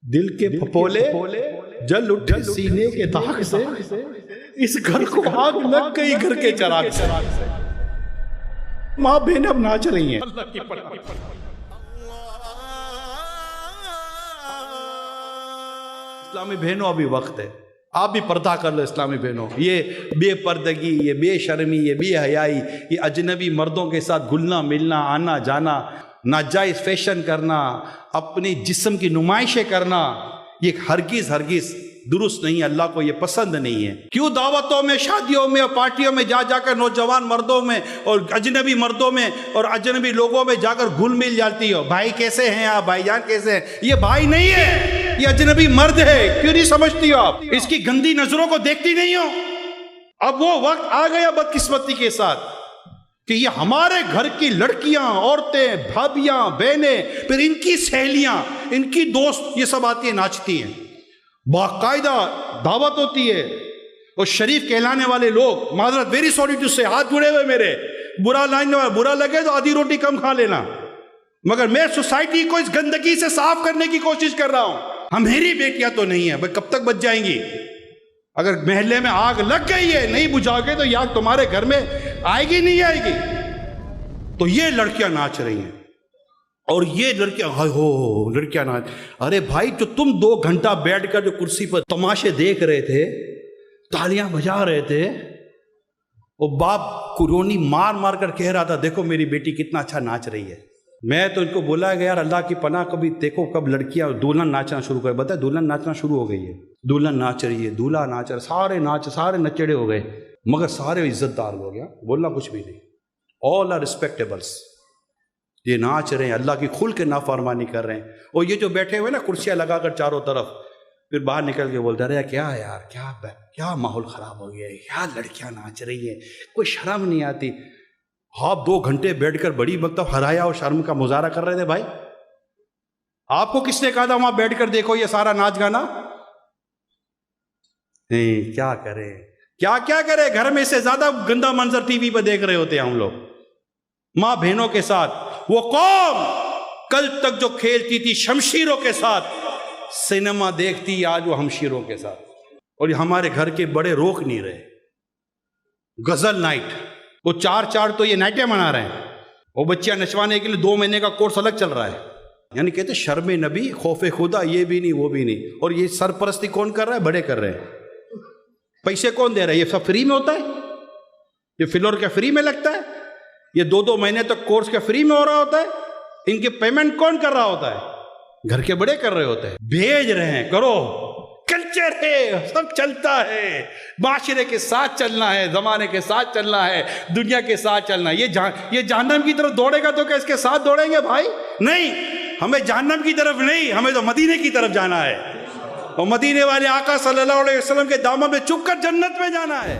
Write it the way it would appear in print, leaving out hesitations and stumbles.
دل کے پھپولے جل اٹھے سینے کے داغ سے، اس گھر کو آگ لگ گئی گھر کے چراغ سے۔ ماں بہنیں اب ناچ رہی ہیں۔ اسلامی بہنوں ابھی وقت ہے، آپ بھی پردہ کر لو اسلامی بہنوں۔ یہ بے پردگی، یہ بے شرمی، یہ بے حیائی، یہ اجنبی مردوں کے ساتھ گھلنا ملنا، آنا جانا، ناجائز فیشن کرنا، اپنی جسم کی نمائشیں کرنا، یہ ہرگز درست نہیں ہے، اللہ کو یہ پسند نہیں ہے۔ کیوں دعوتوں میں، شادیوں میں اور پارٹیوں میں جا جا کر نوجوان مردوں میں اور اجنبی مردوں میں اور اجنبی لوگوں میں جا کر گھل مل جاتی ہو؟ بھائی کیسے ہیں آپ؟ بھائی جان کیسے ہیں؟ یہ بھائی نہیں ہے، یہ اجنبی مرد ہے۔ کیوں نہیں سمجھتی ہو آپ؟ اس کی گندی نظروں کو دیکھتی نہیں ہو؟ اب وہ وقت آ گیا بدقسمتی کے ساتھ کہ یہ ہمارے گھر کی لڑکیاں، عورتیں، بھابیاں، بہنیں، پھر ان کی سہیلیاں، ان کی دوست، یہ سب آتی ہیں، ناچتی ہیں، باقاعدہ دعوت ہوتی ہے، اور شریف کہلانے والے لوگ، معذرت ویری سوری ٹو سے، ہاتھ جڑے ہوئے میرے، برا لگے تو آدھی روٹی کم کھا لینا، مگر میں سوسائٹی کو اس گندگی سے صاف کرنے کی کوشش کر رہا ہوں۔ میری بیٹیاں تو نہیں ہیں، کب تک بچ جائیں گی؟ اگر محلے میں آگ لگ گئی ہے، نہیں بجھا کے، تو یہ آگ تمہارے گھر میں آئے گی نہیں آئے گی؟ تو یہ لڑکیاں ناچ رہی ہیں، اور یہ لڑکیاں ناچ۔ ارے بھائی، جو تم 2 گھنٹہ بیٹھ کر جو کرسی پر تماشے دیکھ رہے تھے، تالیاں بجا رہے تھے، وہ باپ کرونی مار مار کر کہہ رہا تھا دیکھو میری بیٹی کتنا اچھا ناچ رہی ہے۔ میں تو ان کو بولا کہ یار اللہ کی پناہ، کبھی دیکھو کب لڑکیاں دلہن ناچنا شروع کر۔ بتائے دلہن ناچنا شروع ہو گئی ہے، دلہن ناچ رہی ہے، دولہا ناچ رہا، سارے نچڑے ہو گئے، مگر سارے عزت دار ہو گیا، بولنا کچھ بھی نہیں، all are respectables۔ یہ ناچ رہے ہیں، اللہ کی کھل کے نافرمانی کر رہے ہیں، اور یہ جو بیٹھے ہوئے نا کرسیاں لگا کر چاروں طرف، پھر باہر نکل کے بولتے رہے کیا یار، کیا ماحول خراب ہو گیا ہے، کیا لڑکیاں ناچ رہی ہیں، کوئی شرم نہیں آتی۔ آپ 2 گھنٹے بیٹھ کر بڑی مطلب حیا اور شرم کا مظاہرہ کر رہے تھے بھائی؟ آپ کو کس نے کہا تھا وہاں بیٹھ کر دیکھو یہ سارا ناچ گانا؟ نہیں، کیا کرے، گھر میں سے زیادہ گندا منظر ٹی وی پہ دیکھ رہے ہوتے ہیں ہم لوگ، ماں بہنوں کے ساتھ۔ وہ قوم کل تک جو کھیلتی تھی شمشیروں کے ساتھ، سینما دیکھتی آج وہ ہمشیروں کے ساتھ، اور یہ ہمارے گھر کے بڑے روک نہیں رہے۔ غزل نائٹ، وہ 4 تو یہ نائٹیں منا رہے ہیں، وہ بچیاں نچوانے کے لیے 2 مہینے کا کورس الگ چل رہا ہے، یعنی کہتے شرم نبی، خوف خدا، یہ بھی نہیں وہ بھی نہیں۔ اور یہ سرپرستی کون کر رہا ہے؟ بڑے کر رہے ہیں۔ پیسے کون دے رہا ہے؟ یہ سب فری میں ہوتا ہے، یہ فلور کا فری میں لگتا ہے، یہ 2 مہینے تک کورس کا فری میں ہو رہا ہوتا ہے، ان کی پیمنٹ کون کر رہا ہوتا ہے؟ گھر کے بڑے کر رہے ہوتے ہیں، بھیج رہے ہیں کرو، کلچر ہے، سب چلتا ہے، معاشرے کے ساتھ چلنا ہے، زمانے کے ساتھ چلنا ہے، دنیا کے ساتھ چلنا ہے۔ یہ جہنم کی طرف دوڑے گا تو کیا اس کے ساتھ دوڑیں گے بھائی؟ نہیں، ہمیں جہنم کی طرف نہیں، ہمیں تو مدینے کی طرف جانا ہے، اور مدینے والے آقا صلی اللہ علیہ وسلم کے دامن میں چپ کر جنت میں جانا ہے۔